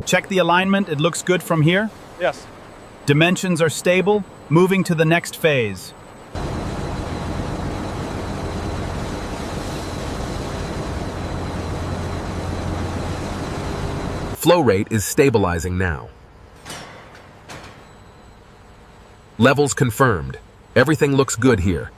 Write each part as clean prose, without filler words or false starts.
Check the alignment, it looks good from here. Yes. Dimensions are stable, moving to the next phase. Flow rate is stabilizing now. Levels confirmed. Everything looks good here.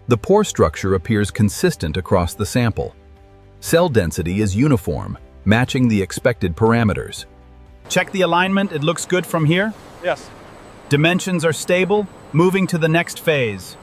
The pore structure appears consistent across the sample. Cell density is uniform, matching the expected parameters. Check the alignment, it looks good from here. Yes. Dimensions are stable, moving to the next phase.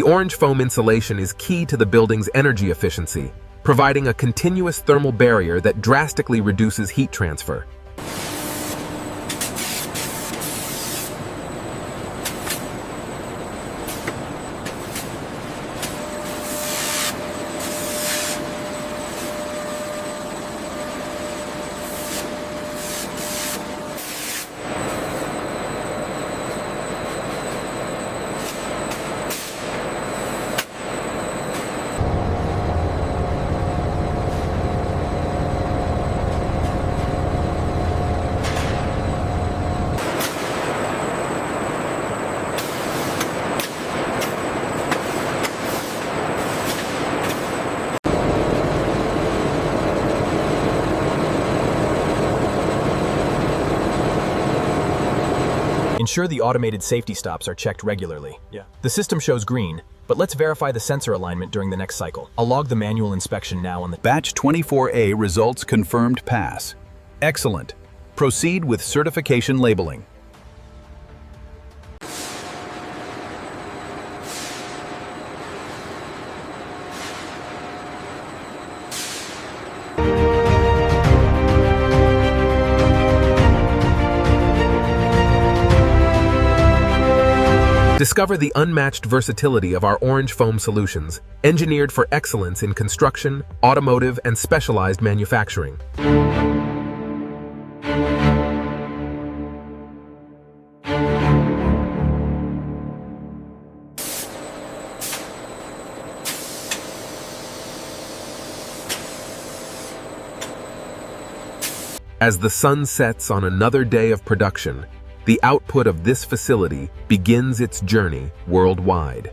orange foam insulation is key to the building's energy efficiency, providing a continuous thermal barrier that drastically reduces heat transfer. Ensure the automated safety stops are checked regularly. The system shows green, but let's verify the sensor alignment during the next cycle. I'll log the manual inspection now on the Batch 24A results confirmed pass. Excellent. Proceed with certification labeling. Discover the unmatched versatility of our orange foam solutions, engineered for excellence in construction, automotive, and specialized manufacturing. As the sun sets on another day of production, the output of this facility begins its journey worldwide.